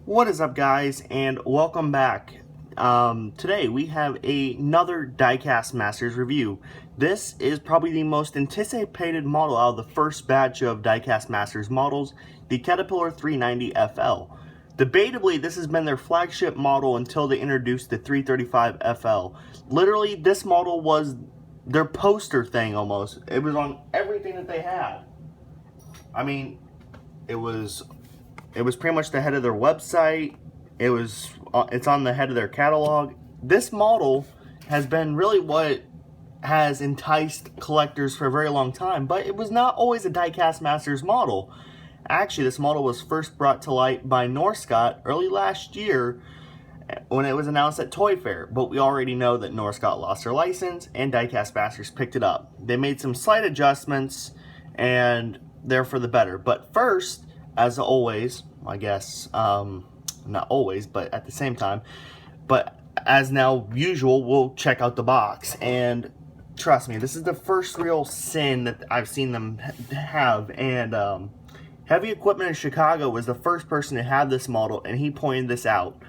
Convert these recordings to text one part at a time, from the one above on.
What is up, guys, and welcome back. Today we have another Diecast Masters review. This is probably the most anticipated model out of the first batch of Diecast Masters models, the Caterpillar 390 FL. Debatably, this has been their flagship model until they introduced the 335 FL. Literally, this model was their poster thing almost. It was on everything that they had. I mean, it was pretty much the head of their website. It's on the head of their catalog. This model has been really what has enticed collectors for a very long time, but it was not always a Diecast Masters model. Actually, this model was first brought to light by Norscot early last year when it was announced at Toy Fair, but we already know that Norscot lost their license and Diecast Masters picked it up. They made some slight adjustments and they're for the better. But first, as always, I guess, not always, but at the same time, but as now usual, we'll check out the box. And trust me, this is the first real sin that I've seen them have. And Heavy Equipment in Chicago was the first person to have this model, and he pointed this out.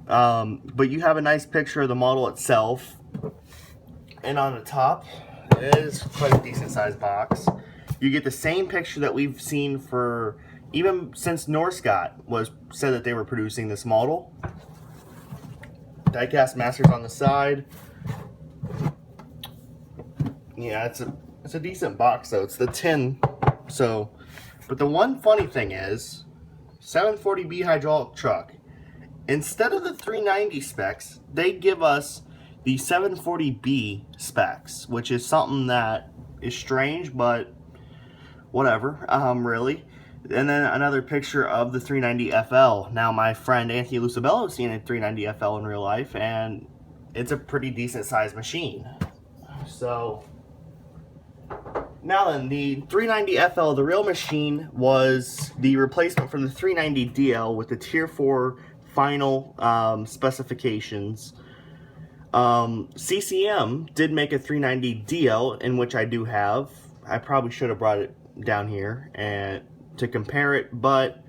But you have a nice picture of the model itself, and on the top, it is quite a decent sized box. You get the same picture that we've seen for even since Norscot said that they were producing this model. Diecast Masters on the side. Yeah, it's a decent box though. It's the tin. So, but the one funny thing is, 740B hydraulic truck. Instead of the 390 specs, they give us the 740B specs, which is something that is strange, but whatever, really. And then another picture of the 390 FL. Now, my friend Anthony Lucibello has seen a 390 FL in real life, and it's a pretty decent sized machine. So, now then, the 390 FL, the real machine, was the replacement for the 390 DL with the Tier 4 final specifications. CCM did make a 390 DL, in which I do have. I probably should have brought it down here and to compare it, but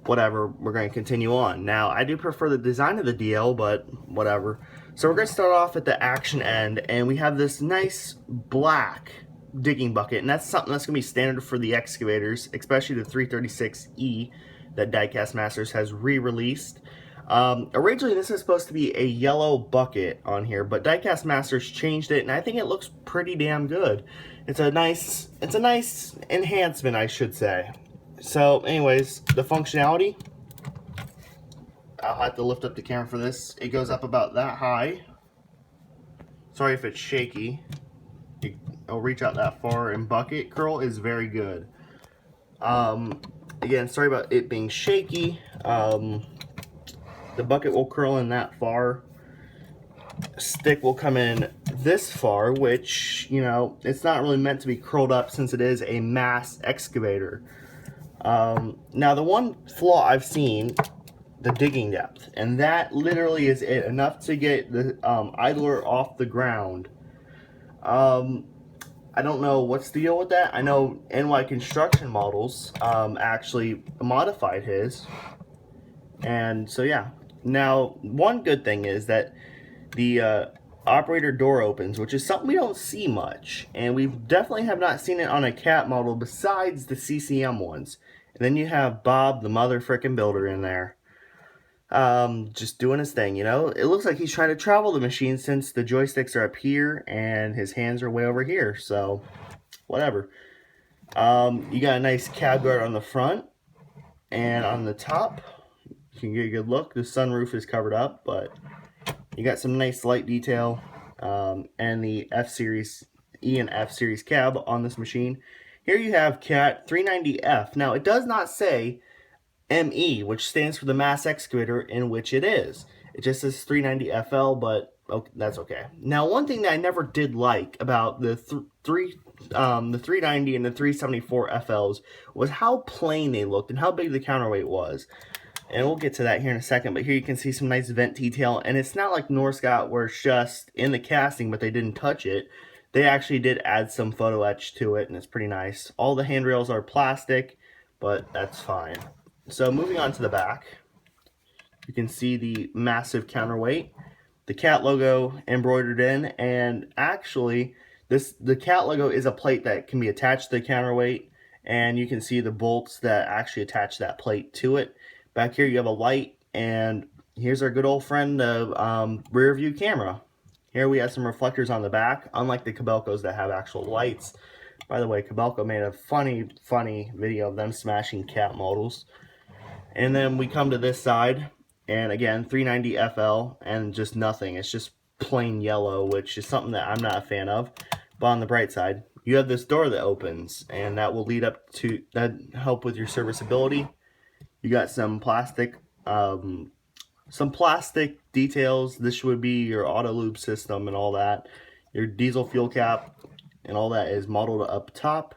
whatever, we're going to continue on. Now, I do prefer the design of the DL, but whatever. So we're going to start off at the action end, and we have this nice black digging bucket, and that's something that's going to be standard for the excavators, especially the 336E that Diecast Masters has re-released. Originally, this is supposed to be a yellow bucket on here, but Diecast Masters changed it, and I think it looks pretty damn good. It's a nice enhancement, I should say. So, anyways, the functionality, I'll have to lift up the camera for this. It goes up about that high. Sorry if it's shaky. It'll reach out that far, and bucket curl is very good. Again, sorry about it being shaky. The bucket will curl in that far. Stick will come in this far, which, you know, it's not really meant to be curled up since it is a mass excavator. Now, the one flaw I've seen, the digging depth, and that literally is it, enough to get the idler off the ground. I don't know what's the deal with that. I know NY Construction Models actually modified his, and so yeah. Now, one good thing is that the operator door opens, which is something we don't see much, and we definitely have not seen it on a cat model besides the CCM ones. And then you have Bob, the mother frickin' builder, in there, just doing his thing. You know, it looks like he's trying to travel the machine since the joysticks are up here and his hands are way over here. So, whatever. You got a nice cab guard on the front, and on the top, you can get a good look. The sunroof is covered up, but you got some nice light detail, and the F-Series, E and F-Series cab on this machine. Here you have Cat 390F. Now, it does not say ME, which stands for the mass excavator in which it is. It just says 390FL, but okay, that's okay. Now, one thing that I never did like about the 390 and the 374 FLs was how plain they looked and how big the counterweight was. And we'll get to that here in a second, but here you can see some nice vent detail, and it's not like Norscot where it's just in the casting, but they didn't touch it. They actually did add some photo etch to it, and it's pretty nice. All the handrails are plastic, but that's fine. So moving on to the back, You can see the massive counterweight, the cat logo embroidered in, and actually the cat logo is a plate that can be attached to the counterweight, and you can see the bolts that actually attach that plate to it. Back here you have a light, and here's our good old friend of rear view camera. Here we have some reflectors on the back, unlike the Kobelcos that have actual lights. By the way, Kobelco made a funny video of them smashing cat models. And then we come to this side, and again, 390 FL, and just nothing. It's just plain yellow, which is something that I'm not a fan of. But on the bright side, you have this door that opens, and that will lead up to, that help with your serviceability. You got some plastic details. This would be your auto lube system and all that. Your diesel fuel cap and all that is modeled up top.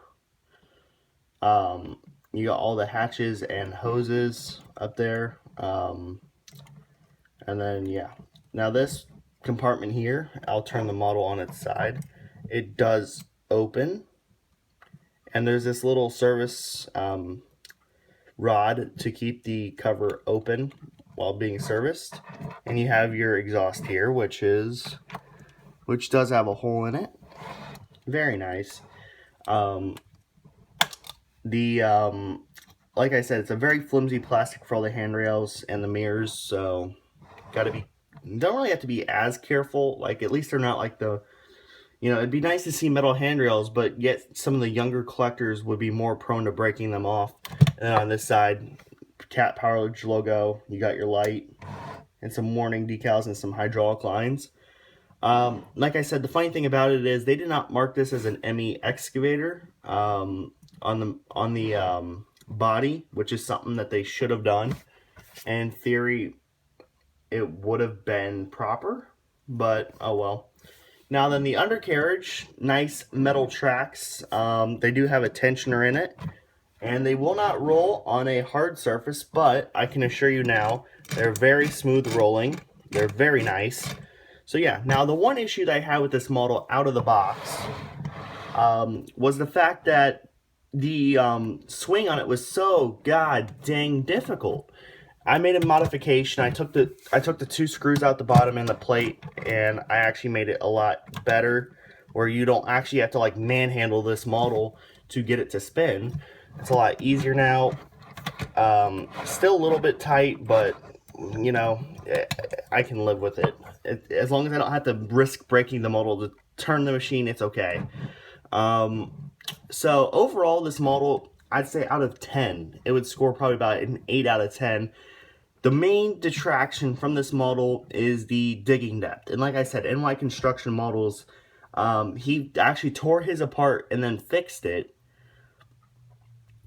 You got all the hatches and hoses up there. And then, yeah. Now this compartment here, I'll turn the model on its side. It does open. And there's this little service rod to keep the cover open while being serviced. And you have your exhaust here, which does have a hole in it. Very nice. Like I said, it's a very flimsy plastic for all the handrails and the mirrors, so don't really have to be as careful. Like, at least they're not like it'd be nice to see metal handrails, but yet some of the younger collectors would be more prone to breaking them off. And then on this side, Cat Powerage logo, you got your light and some warning decals and some hydraulic lines. Like I said, the funny thing about it is they did not mark this as an ME excavator on the body, which is something that they should have done. And in theory, it would have been proper, but oh well. Now then, the undercarriage, nice metal tracks. They do have a tensioner in it, and they will not roll on a hard surface, but I can assure you now, they're very smooth rolling. They're very nice. So yeah, now the one issue that I had with this model out of the box was the fact that the swing on it was so god dang difficult. I made a modification. I took the two screws out the bottom and the plate, and I actually made it a lot better, where you don't actually have to like manhandle this model to get it to spin. It's a lot easier now. Still a little bit tight, but you know, I can live with it. As long as I don't have to risk breaking the model to turn the machine, it's okay. So overall, this model, I'd say out of 10, it would score probably about an 8 out of 10. The main detraction from this model is the digging depth. And like I said, NY Construction Models, he actually tore his apart and then fixed it.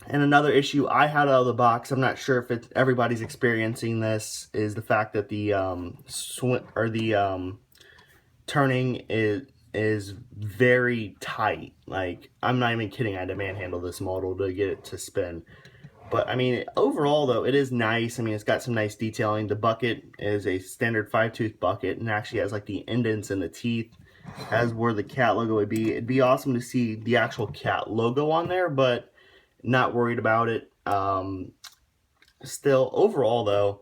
And another issue I had out of the box, I'm not sure if everybody's experiencing this, is the fact that the turning is very tight. Like, I'm not even kidding, I had to manhandle this model to get it to spin. But I mean, overall though, it is nice. I mean, it's got some nice detailing. The bucket is a standard 5-tooth bucket and actually has like the indents in the teeth as where the cat logo would be. It'd be awesome to see the actual cat logo on there, but not worried about it. Still, overall though,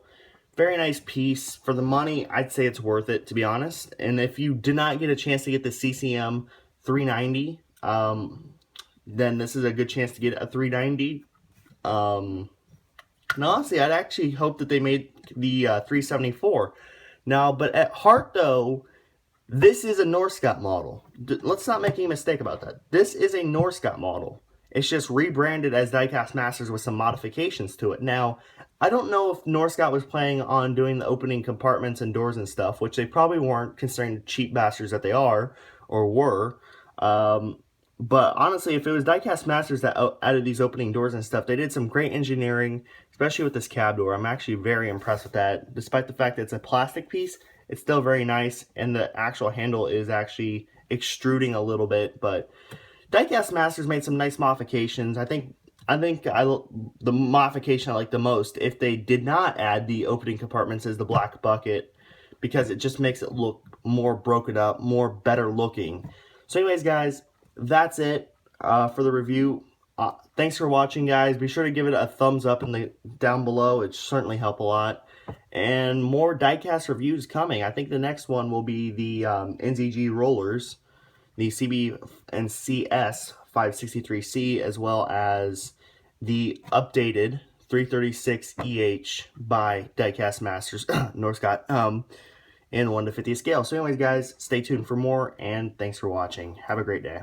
very nice piece. For the money, I'd say it's worth it, to be honest. And if you did not get a chance to get the CCM 390, then this is a good chance to get a 390. And honestly, I'd actually hope that they made the 374. Now, but at heart though, this is a Norscot model. Let's not make any mistake about that. This is a Norscot model. It's just rebranded as Diecast Masters with some modifications to it. Now, I don't know if Norscot was planning on doing the opening compartments and doors and stuff, which they probably weren't, considering the cheap bastards that they are, or were. But honestly, if it was Diecast Masters that added these opening doors and stuff, they did some great engineering, especially with this cab door. I'm actually very impressed with that. Despite the fact that it's a plastic piece, it's still very nice, and the actual handle is actually extruding a little bit, but Diecast Masters made some nice modifications. I think the modification I like the most, if they did not add the opening compartments, is the black bucket, because it just makes it look more broken up, more better looking. So anyways, guys, that's it for the review. Thanks for watching, guys. Be sure to give it a thumbs up down below. It certainly help a lot. and more diecast reviews coming. I think the next one will be the NZG rollers, the CB and CS 563C, as well as the updated 336 EH by Diecast Masters Northcott in 1 to 50 scale. So anyways, guys, stay tuned for more, and thanks for watching. Have a great day.